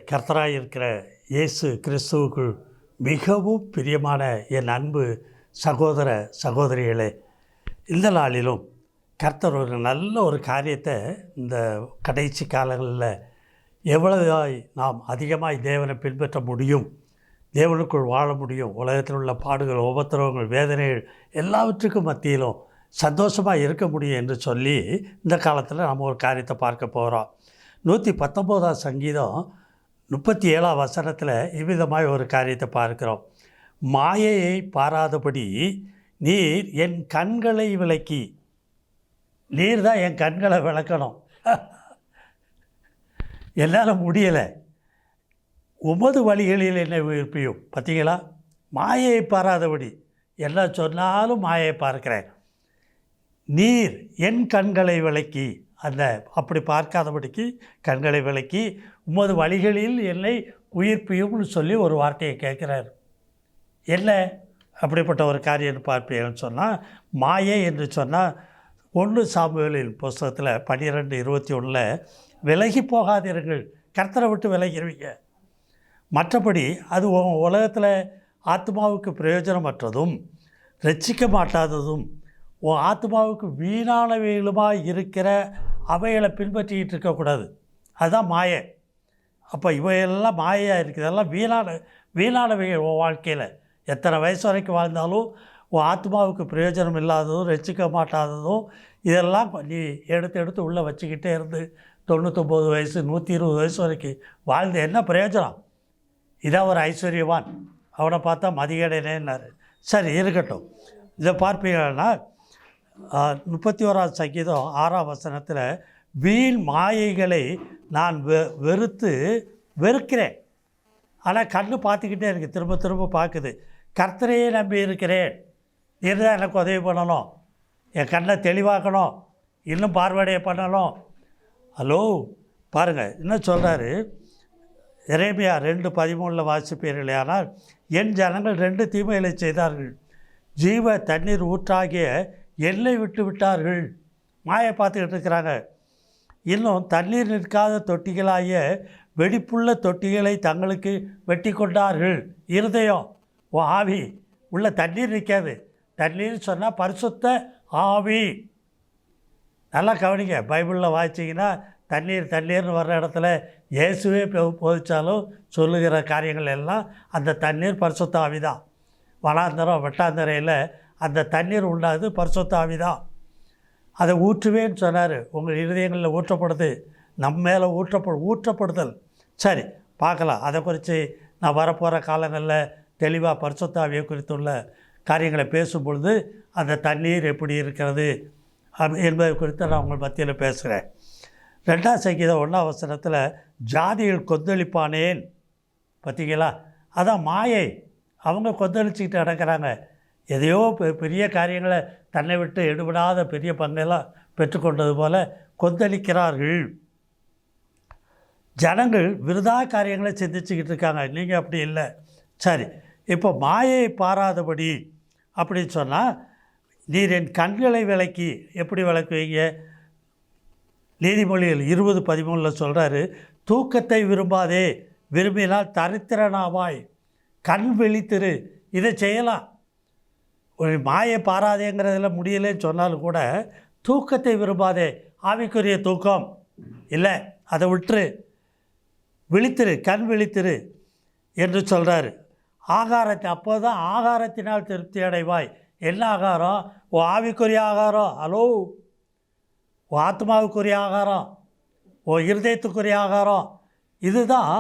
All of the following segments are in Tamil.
கர்த்தராய் இருக்கிற இயேசு கிறிஸ்துவுக்குள் மிகவும் பிரியமான என் அன்பு சகோதர சகோதரிகளே, இந்த நாளிலும் கர்த்தர் ஒரு நல்ல ஒரு காரியத்தை இந்த கடைசி காலங்களில் எவ்வளவாய் நாம் அதிகமாய் தேவனை பின்பற்ற முடியும், தேவனுக்குள் வாழ முடியும், உலகத்தில் உள்ள பாடுகள், உபத்திரவங்கள், வேதனைகள் எல்லாவற்றுக்கும் மத்தியிலும் சந்தோஷமாக இருக்க முடியும் என்று சொல்லி இந்த காலத்தில் நம்ம ஒரு காரியத்தை பார்க்க போகிறோம். 119 சங்கீதம் 37 இவ்விதமாய் ஒரு காரியத்தை பார்க்கிறோம். மாயையை பாராதபடி நீர் என் கண்களை விளக்கி, நீர் தான் என் கண்களை விளக்கணும், என்னால் முடியலை, உமது வழிகளில் என்னை உயிர்ப்பியும். பார்த்தீங்களா, மாயையை பாராதபடி, என்ன சொன்னாலும் மாயை பார்க்கிறேன், நீர் என் கண்களை விளக்கி, அப்படி பார்க்காதபடிக்கு கண்களை விளக்கி உமது வழிகளில் என்னை உயிர்ப்பியும்னு சொல்லி ஒரு வார்த்தையை கேட்குறார். என்ன அப்படிப்பட்ட ஒரு காரியம் பார்ப்பீங்கன்னு சொன்னால், மாயை என்று சொன்னால் 1 சாமுவேலின் புஸ்தகத்தில் 12:21 விலகி போகாதீர்கள், கர்த்தரை விட்டு விலகிடுவீங்க. மற்றபடி அது உலகத்தில் ஆத்மாவுக்கு பிரயோஜனமற்றதும் ரட்சிக்க மாட்டாததும் உன் ஆத்மாவுக்கு வீணானவைகளுமாக இருக்கிற அவைகளை பின்பற்றிக்கிட்டு இருக்கக்கூடாது. அதுதான் மாயை. அப்போ இவையெல்லாம் மாயையாக இருக்குது, இதெல்லாம் வீணானவைகள். உன் வாழ்க்கையில் எத்தனை வயசு வரைக்கும் வாழ்ந்தாலும் உன் ஆத்மாவுக்கு பிரயோஜனம் இல்லாததும் ரட்சிக்க மாட்டாததும் இதெல்லாம் நீ எடுத்து உள்ளே வச்சுக்கிட்டே இருந்து 99 வயசு 120 வயசு வரைக்கும் வாழ்ந்து என்ன பிரயோஜனம்? இதான் ஒரு ஐஸ்வர்யவான், அவனை பார்த்தா மதிகேடனேன்னாரு. சரி, இருக்கட்டும். இதை பார்ப்பீங்கன்னா 31 சங்கீதம் 6 வீண் மாயைகளை நான் வெறுக்கிறேன். ஆனால் கண்ணு பார்த்துக்கிட்டே இருக்குது, திரும்ப திரும்ப பார்க்குது. கர்த்தரையே நம்பி இருக்கிறேன், இருந்தால் எனக்கு உதவி பண்ணணும், என் கண்ணை தெளிவாக்கணும், இன்னும் பார்வையை பண்ணணும். ஹலோ பாருங்கள், இன்னும் சொல்கிறாரு, எரேமியா 2:13 வாசிப்பீர்கள். ஆனால் என் ஜனங்கள் 2 தீமைகளை செய்தார்கள், ஜீவ தண்ணீர் ஊற்றாகிய எல்லை விட்டு விட்டார்கள். மாயை பார்த்துக்கிட்டு இருக்கிறாங்க. இன்னும் தண்ணீர் நிற்காத தொட்டிகளாகிய வெடிப்புள்ள தொட்டிகளை தங்களுக்கு வெட்டி கொண்டார்கள். இருதயம், ஆவி உள்ள தண்ணீர் நிற்காது. தண்ணீர் சொன்னால் பரிசுத்த ஆவி. நல்லா கவனிங்க, பைபிளில் வாசிச்சிங்கன்னா தண்ணீர்னு வர்ற இடத்துல இயேசுவே போதிச்சாலும் சொல்லுகிற காரியங்கள் எல்லாம் அந்த தண்ணீர் பரிசுத்த ஆவி தான். வனாந்தரம் வெட்டாந்தரையில் அந்த தண்ணீர் உண்டாது பரிசுத்த ஆவி தான். அதை ஊற்றுவேன்னு சொன்னார். உங்கள் இருதயங்களில் ஊற்றப்படுது, நம்ம மேலே ஊற்றப்படுதல். சரி, பார்க்கலாம். அதை குறித்து நான் வரப்போகிற காலங்களில் தெளிவாக பரிசுத்த ஆவியை குறித்துள்ள காரியங்களை பேசும்பொழுது அந்த தண்ணீர் எப்படி இருக்கிறது என்பதை குறித்து நான் உங்கள் மத்தியில் பேசுகிறேன். 2 சங்கீதம் 1 ஜாதிகள் கொந்தளிப்பானேன். பார்த்தீங்களா, அதான் மாயை. அவங்க கொந்தளிச்சுக்கிட்டு நடக்கிறாங்க. எதையோ பெரிய காரியங்களை தன்னை விட்டு எடுபடாத பெரிய பங்கெல்லாம் பெற்றுக்கொண்டது போல கொந்தளிக்கிறார்கள். ஜனங்கள் விருதா காரியங்களை சிந்திச்சுக்கிட்டு இருக்காங்க. நீங்கள் அப்படி இல்லை. சரி, இப்போ மாயை பாராதபடி அப்படின்னு சொன்னால், நீர் என் கண்களை விளக்கி, எப்படி விளக்குவீங்க? நீதிமொழிகள் 20:13 சொல்கிறாரு, தூக்கத்தை விரும்பாதே, விரும்பினால் தரித்திரனாவாய், கண் விழித்திரு. இதை செய்யலாம். ஒரு மாயை பாராதேங்கிறதுல முடியலைன்னு சொன்னாலும் கூட தூக்கத்தை விரும்பாதே, ஆவிக்குரிய தூக்கம் இல்லை, அதை விட்டுரு, விழித்திரு, கண் விழித்திரு என்று சொல்கிறாரு. ஆகாரத்தை, அப்போ தான் ஆகாரத்தினால் திருப்தி அடைவாய். என்ன ஆகாரம்? ஓ ஆவிக்குரிய ஆகாரம். ஹலோ, ஓ ஆத்மாவுக்குரிய ஆகாரம், ஓ இருதயத்துக்குரிய ஆகாரம். இதுதான்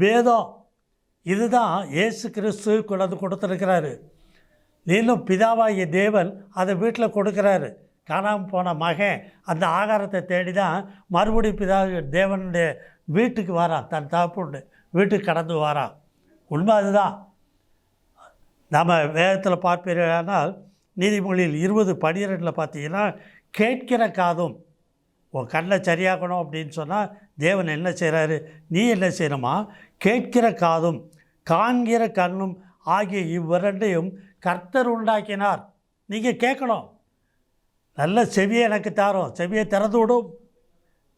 வேதம், இதுதான் இயேசு கிறிஸ்து கொண்டு கொடுத்துருக்கிறாரு. நீனும் பிதாவாகிய தேவன் அதை வீட்டில் கொடுக்குறாரு. காணாமல் போன மகன் அந்த ஆகாரத்தை தேடி தான் மறுபடியும் தேவனுடைய வீட்டுக்கு வரான், தன் தகப்பனுடைய வீட்டுக்கு கடந்து வரான். உண்மை அதுதான். நம்ம வேதத்தில் பார்ப்பீர்களானால் நீதிமொழியில் 20:12 பார்த்தீங்கன்னா, கேட்கிற காதும், உன் கண்ணை சரியாக்கணும் அப்படின்னு சொன்னால் தேவன் என்ன செய்கிறாரு? நீ என்ன செய்யணுமா? கேட்கிற காதும் காண்கிற கண்ணும் ஆகிய இவ்விரண்டையும் கர்த்தர் உண்டாக்கினார். நீங்கள் கேட்கணும். நல்ல செவியை எனக்கு தாரும், செவியை திறந்து விடும்,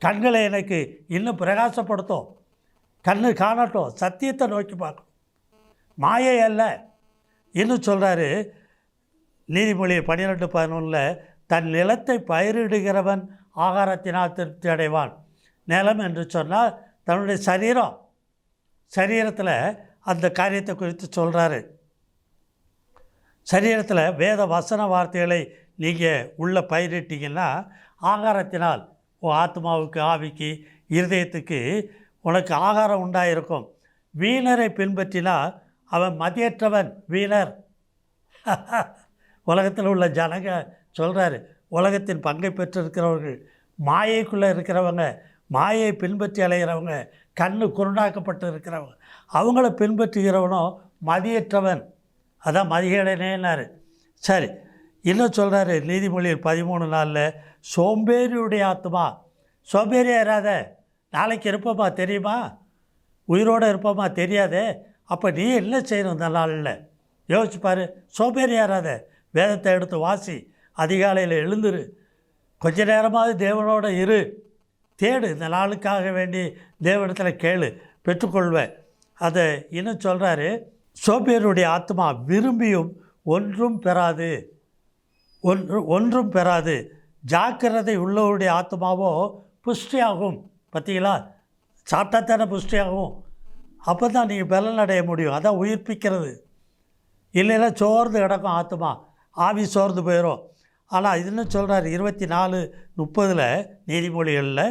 கண்களை எனக்கு இன்னும் பிரகாசப்படுத்தும். கண்ணு காணட்டும், சத்தியத்தை நோக்கி பார்க்கணும், மாயை அல்ல. இன்னும் சொல்கிறாரு நீதிமொழி 12:11, தன் நிலத்தை பயிரிடுகிறவன் ஆகாரத்தினால் திருப்தி அடைவான். நிலம் என்று சொன்னால் தன்னுடைய சரீரத்தில் அந்த காரியத்தை குறித்து சொல்கிறாரு. சரீரத்தில் வேத வசன வார்த்தைகளை நீங்கள் உள்ளே பயிரிட்டீங்கன்னா ஆகாரத்தினால் உன் ஆத்மாவுக்கு, ஆவிக்கு, இருதயத்துக்கு உனக்கு ஆகாரம் உண்டாயிருக்கும். வீணரை பின்பற்றினால் அவன் மதியற்றவன், வீணர். உலகத்தில் உள்ள ஜனங்க சொல்கிறாரு, உலகத்தின் பங்கை பெற்றிருக்கிறவர்கள், மாயைக்குள்ளே இருக்கிறவங்க, மாயை பின்பற்றி அலைகிறவங்க, கண்ணு குருடாக்கப்பட்டு இருக்கிறவங்க, அவங்கள பின்பற்றுகிறவனோ மதியற்றவன், அதான் மதியடைனேன்னாரு. சரி, இன்னும் சொல்கிறாரு நீதிமொழியில் 13:4, சோம்பேறியுடைய ஆத்மா. சோம்பேறியாராத, நாளைக்கு இருப்போமா தெரியுமா, உயிரோடு இருப்போமா தெரியாதே, அப்போ நீ என்ன செய்யணும் இந்த நாளில் யோசிச்சுப்பார். சோம்பேறியாராத, வேதத்தை எடுத்து வாசி, அதிகாலையில் எழுந்துரு, கொஞ்ச நேரமாவது தேவனோட இரு, தேடு, இந்த நாளுக்காக வேண்டி தேவனிடத்தில் கேளு, பெற்றுக்கொள்வேன். அதை இன்னும் சொல்கிறாரு, சோம்பேறியுடைய ஆத்மா விரும்பியும் ஒன்றும் பெறாது, ஜாக்கிரதை உள்ளவருடைய ஆத்மாவோ புஷ்டியாகும். பார்த்தீங்களா, சாப்பிட்டா தானே புஷ்டியாகும், அப்போ தான் நீங்கள் பலன் அடைய முடியும், அதான் உயிர்ப்பிக்கிறது. இல்லைன்னா சோர்ந்து கிடக்கும் ஆத்மா, ஆவி சோர்ந்து போயிடும். ஆனால் இதுன்னு சொல்கிறார் 24:30 நீதிமொழிகளில்,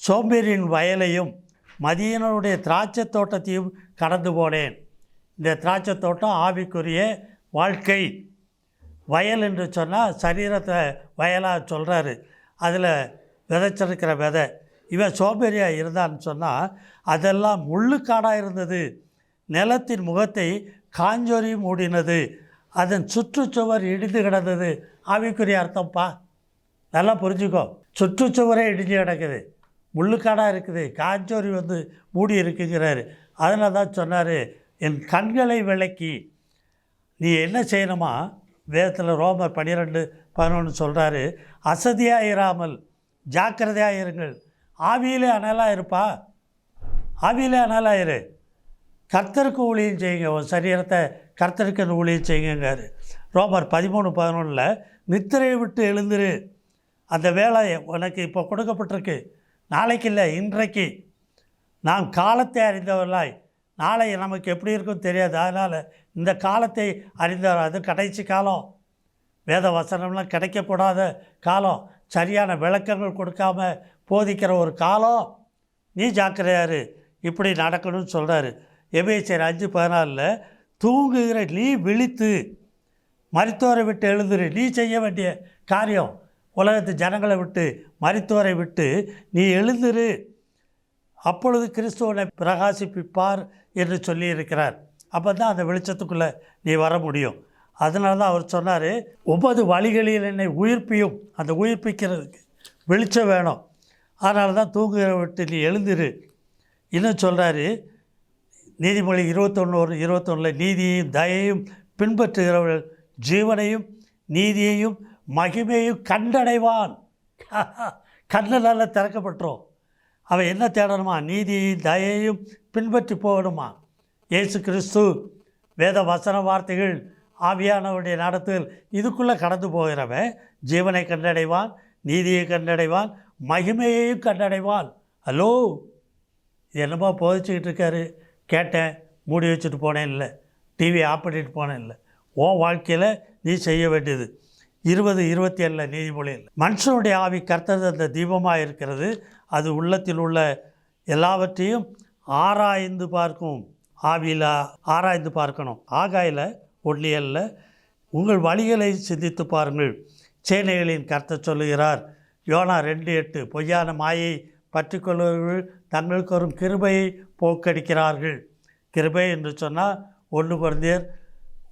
சோம்பேறியின் வயலையும் மதியனுடைய திராட்சை தோட்டத்தையும் கடந்து போனேன். இந்த திராட்சை தோட்டம் ஆவிக்குரிய வாழ்க்கை. வயல் என்று சொன்னால் சரீரத்தை வயலாக சொல்கிறாரு, அதில் விதைச்சிருக்கிற விதை. இவன் சோம்பேறியாக இருந்தான்னு சொன்னால் அதெல்லாம் முள்ளுக்காடாக இருந்தது, நிலத்தின் முகத்தை காஞ்சொறி மூடினது, அதன் சுற்றுச்சுவர் இடிந்து கிடந்தது. ஆவிக்குரிய அர்த்தம்ப்பா, நல்லா புரிஞ்சுக்கோ. சுற்றுச்சுவரே இடிஞ்சு கிடக்குது, முள்ளுக்காடாக இருக்குது, காஞ்சோரி மூடி இருக்குங்கிறாரு. அதனால தான் சொன்னார், என் கண்களை விளக்கி. நீ என்ன செய்யணுமா, வேதத்தில் ரோமர் 12:11 சொல்கிறாரு, அசதியாக இராமல் ஜாக்கிரதையாக இருங்கள். ஆவியிலே அனலாக இருப்பா, ஆவியிலே அனலாக இரு, கர்த்தருக்கு ஊழியம் செய்யுங்க, உன் சரீரத்தை கர்த்தருக்கு ஊழியம் செய்யுங்காரு. ரோமர் 13:11 நித்திரையை விட்டு எழுந்துரு, அந்த வேலை உனக்கு இப்போ கொடுக்கப்பட்டிருக்கு, நாளைக்கு இல்லை இன்றைக்கு. நாம் காலத்தை அறிந்தவர்களாய், நாளை நமக்கு எப்படி இருக்குன்னு தெரியாது, அதனால் இந்த காலத்தை அறிந்தவர், அது கடைசி காலம், வேத வசனம்லாம் கிடைக்கக்கூடாத காலம், சரியான விளக்கங்கள் கொடுக்காம போதிக்கிற ஒரு காலம். நீ ஜாக்கிரதையாரு, இப்படி நடக்கணும்னு சொல்கிறாரு. எபேசியர் 5:14 தூங்குகிற நீ விழித்து மரித்தோரை விட்டு எழுந்துரு. நீ செய்ய வேண்டிய காரியம், உலகத்து ஜனங்களை விட்டு, மரித்தோரை விட்டு நீ எழுந்துரு, அப்பொழுது கிறிஸ்துவனை பிரகாசிப்பிப்பார் என்று சொல்லியிருக்கிறார். அப்போ தான் அந்த வெளிச்சத்துக்குள்ளே நீ வர முடியும். அதனால தான் அவர் சொன்னார், 9 வழிகளில் என்னை உயிர்ப்பியும். அந்த உயிர்ப்பிக்கிறதுக்கு வெளிச்சம் வேணும். அதனால தான் தூங்குகிற விட்டு நீ எழுந்துரு. இன்னும் சொல்கிறாரு நீதிமொழி 21:21 நீதியையும் தயையும் பின்பற்றுகிறவர்கள் ஜீவனையும் நீதியையும் மகிமையும் கண்டடைவான். கண்ணு நல்லா திறக்கப்பட்டுரும். அவன் என்ன தேடணுமா, நீதியையும் தயையும் பின்பற்றி போகணுமா. இயேசு கிறிஸ்து, வேத வசன வார்த்தைகள், ஆவியானவருடைய நடத்துதல், இதுக்குள்ளே கடந்து போகிறவன் ஜீவனை கண்டடைவான், நீதியை கண்டடைவான், மகிமையையும் கண்டடைவான். ஹலோ, இது என்னமோ போதிச்சுக்கிட்டு இருக்காரு, கேட்டேன், மூடி வச்சுட்டு போனேன் இல்லை, டிவி ஆஃப் பண்ணிட்டு போனேன் இல்லை. உன் வாழ்க்கையில் நீ செய்ய வேண்டியது 20:27 நீதிமொழியில், மனுஷனுடைய ஆவி கர்த்தர் அந்த தீபமாக இருக்கிறது, அது உள்ளத்தில் உள்ள எல்லாவற்றையும் ஆராய்ந்து பார்க்கும். ஆவியில் ஆராய்ந்து பார்க்கணும், ஆகாயில் ஒன்றியல்ல. உங்கள் வழிகளை சிந்தித்து பாருங்கள், சேனைகளின் கர்த்தர் சொல்லுகிறார். யோனா 2:8 பொய்யான மாயை பற்றி கொள்வர்கள் தங்களுக்கு வரும் கிருபையை போக்கடிக்கிறார்கள். கிருபை என்று சொன்னால் 1 கொரிந்தியர்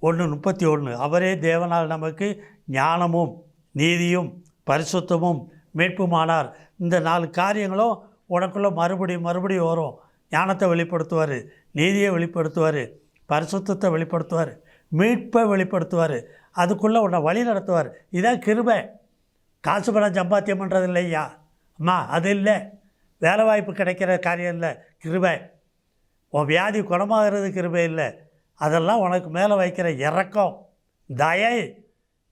1:31 அவரே தேவனால் நமக்கு ஞானமும் நீதியும் பரிசுத்தமும் மீட்புமானார். இந்த 4 காரியங்களும் உனக்குள்ளே மறுபடியும் வரும். ஞானத்தை வெளிப்படுத்துவார், நீதியை வெளிப்படுத்துவார், பரிசுத்தத்தை வெளிப்படுத்துவார், மீட்பை வெளிப்படுத்துவார், அதுக்குள்ளே உன்னை வழி நடத்துவார். இதான் கிருபை. காசு பணம் சம்பாத்தியம் பண்ணுறது இல்லையா அம்மா, அது இல்லை. வேலை வாய்ப்பு கிடைக்கிற காரியம் இல்லை, கிருபை. உன் வியாதி குணமாகிறது கிருபை இல்லை, அதெல்லாம் உனக்கு மேலே வைக்கிற இரக்கம், தயை,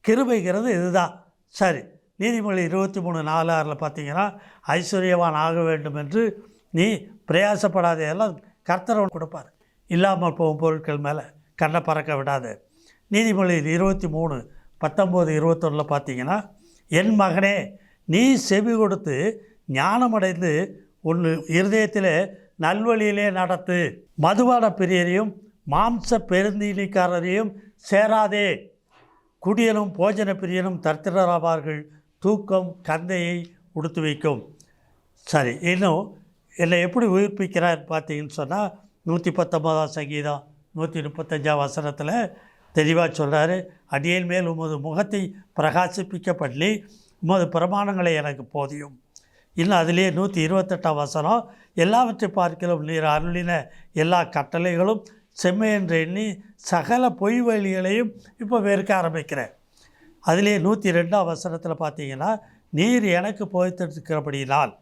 கிருபைங்கிறது இதுதான். சரி, நீதிமொழி 23:4-6 பார்த்தீங்கன்னா, ஐஸ்வர்யவான் ஆக வேண்டும் என்று நீ பிரயாசப்படாத, எல்லாம் கர்த்தர் கொடுப்பார். இல்லாமல் போகும் பொருட்கள் மேலே கண்ணை பறக்க விடாது. நீதிமொழி 23:19-21 பார்த்தீங்கன்னா, என் மகனே நீ செவி கொடுத்து ஞானமடைந்து உன் இருதயத்தில் நல்வழியிலே நடத்து. மதுபான பிரியரையும் மாம்ச பெருந்தீனிக்காரரையும் சேராதே. குடியனும் போஜன பிரியனும் தரித்திரராவார்கள். தூக்கம் கந்தையை உடுத்து வைக்கும். சரி, இன்னும் என்னை எப்படி உயிர்ப்பிக்கிறார் பார்த்தீங்கன்னு சொன்னால், 119 சங்கீதம் 135 வசனத்தில் தெளிவாக சொல்கிறாரு, அடியேன் மேல் உமது முகத்தை பிரகாசிப்பிக்க பண்ணி உமது பிரமாணங்களை எனக்கு போதியும். இன்னும் அதிலே 128 வசனம், எல்லாவற்றை பார்க்கிறோம் நீர் அருளின எல்லா கட்டளைகளும் செம்மை என்று எண்ணி சகல பொய் வழிகளையும் இப்போ வெறுக்க ஆரம்பிக்கிறேன். அதிலே 102 வசனத்தில் பார்த்தீங்கன்னா, நீர் எனக்கு போதித்திருக்கிறபடியினால்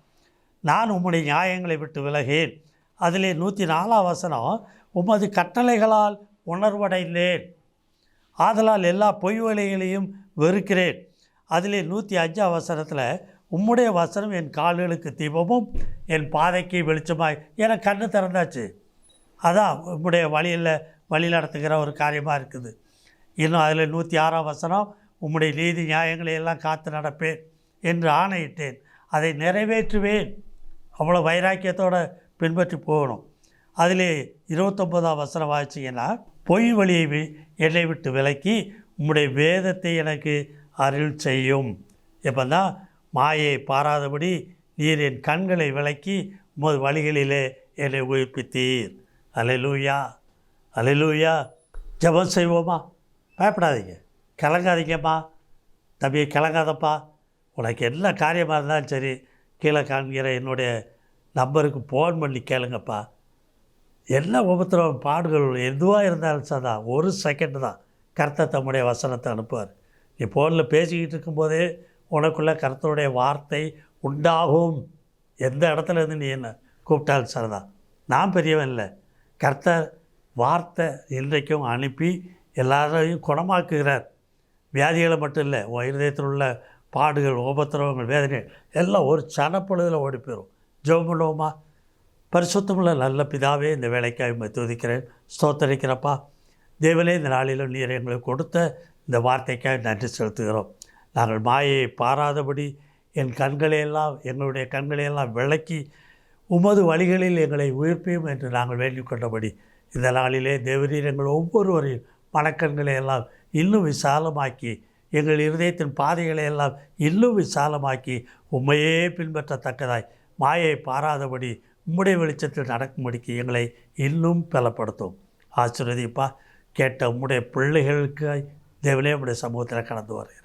நான் உம்முடைய நியாயங்களை விட்டு விலகேன். அதிலே 104 வசனம், உமது கட்டளைகளால் உணர்வடைந்தேன், ஆதலால் எல்லா பொய் வழிகளையும் வெறுக்கிறேன். அதிலே 105 வசனத்தில், உம்முடைய வசனம் என் கால்களுக்கு தீபமும் என் பாதைக்கு வெளிச்சமாய். எனக்கு கண்ணு திறந்தாச்சு, அதான் உம்முடைய வழி நடத்துகிற ஒரு காரியமாக இருக்குது. இன்னும் அதில் 106 வசனம், உம்முடைய நீதி நியாயங்களை எல்லாம் காத்து நடப்பேன் என்று ஆணையிட்டேன், அதை நிறைவேற்றுவேன். அவ்வளோ வைராக்கியத்தோடு பின்பற்றி போகணும். அதிலே 29 வசனம் வாசிங்கன்னா, பொய் வழியை என்னை விட்டு விலக்கி உம்முடைய வேதத்தை எனக்கு அருள் செய்யும். இப்போ தான் மாயை பாராதபடி நீர் என் கண்களை விலக்கி உமது வழிகளிலே என்னை உயிர்ப்பித்தீர். அல்லேலூயா, அல்லேலூயா. ஜெபம் செய்வோமா? பயப்படாதீங்க, கலங்காதீங்கம்மா. தம்பி கலங்காதப்பா. உனக்கு என்ன காரியமாக இருந்தாலும் சரி, கீழே காண்கிற என்னுடைய நம்பருக்கு ஃபோன் பண்ணி கேளுங்கப்பா. என்ன உபத்திரவம் பாடுகள் எதுவாக இருந்தாலும் சதா, ஒரு செகண்ட் தான் கர்த்தர் தம்முடைய வசனத்தை அனுப்புவார். நீ ஃபோனில் பேசிக்கிட்டு இருக்கும்போதே உனக்குள்ளே கர்த்தருடைய வார்த்தை உண்டாகும். எந்த இடத்துல இருந்து நீ என்ன கூப்பிட்டாலும் சரிதான். நான் பெரியவன் இல்லை, கர்த்தர் வார்த்தை இன்றைக்கும் அனுப்பி எல்லாரையும் குணமாக்குகிறார். வியாதிகளை மட்டும் இல்லை, இருதயத்தில் உள்ள பாடுகள், உபத்திரவங்கள், வேதனைகள் எல்லாம் ஒரு சனப்பொழுதில் ஓடி போயிடும். ஜெபம் பண்ணுவோமா? பரிசுத்தமுள்ள நல்ல பிதாவே, இந்த வேலைக்காக துதிக்கிறேன், ஸ்தோத்தரிக்கிறப்பா. தேவனே, இந்த நாளிலும் நீர் எங்களுக்கு கொடுத்த இந்த வார்த்தைக்காக நன்றி செலுத்துகிறோம். நாங்கள் மாயை பாராதபடி எங்களுடைய கண்களையெல்லாம் விளக்கி உமது வழிகளில் எங்களை உயிர்ப்பியும் என்று நாங்கள் வேண்டிக் கொண்டபடி இந்த நாளிலே தேவரீர் எங்கள் ஒவ்வொருவரையும் மனக்கண்களையெல்லாம் இன்னும் விசாலமாக்கி, எங்கள் இருதயத்தின் பாதைகளையெல்லாம் இன்னும் விசாலமாக்கி உம்மையே பின்பற்றத்தக்கதாய் மாயை பாராதபடி உம்முடைய வெளிச்சத்தில் நடக்கும்படிக்கு எங்களை இன்னும் பலப்படுத்தும். ஆசீர்வதிப்பா. கேட்ட உம்முடைய பிள்ளைகளுக்கு தேவனே உம்முடைய சமூகத்தில் கடந்து வருகிறேன்.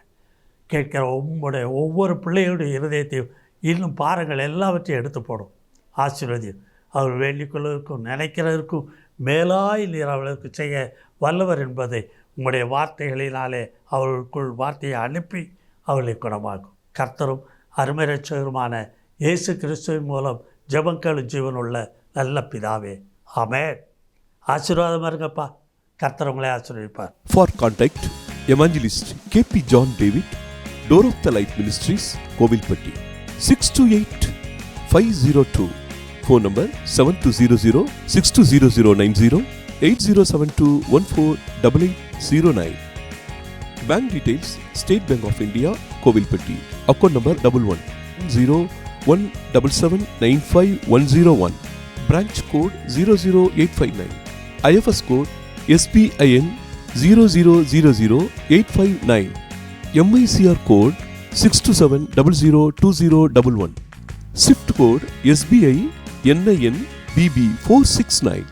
கேட்கிற உம்முடைய ஒவ்வொரு பிள்ளைகளுடைய இருதயத்தையும் இன்னும் பாருங்கள், எல்லாவற்றையும் எடுத்து போடும். ஆசீர்வதியும். அவர்கள் வேண்டிக்கொள்வதற்கும் நினைக்கிறதற்கும் மேலாய் நீர் அவர்களுக்கு செய்ய வல்லவர் என்பதை உம்முடைய வார்த்தைகளினாலே அவர்களுக்குள் வார்த்தையை அனுப்பி அவர்களை குணமாக்கும். கர்த்தரும் அருமை இரட்சகருமான இயேசு கிறிஸ்துவின் மூலம் ஜெபங்களும் ஜீவனுள்ள நல்ல பிதாவே, ஆமென். ஆசீர்வாதமாக இருங்கப்பா. கர்த்தர் உங்களை ஆசீர்வதிப்பார். For contact, Evangelist K.P. John David, Door of the Light Ministries, Kovilpatti, 628-502. Phone number 7200-620090, 8072148809. Bank details, State Bank of India, Kovilpatti. Account number 1101779511. Branch code 00859. IFS code SBIN 0000859. MICR code 627002011. SWIFT code SBI NIN BB 469.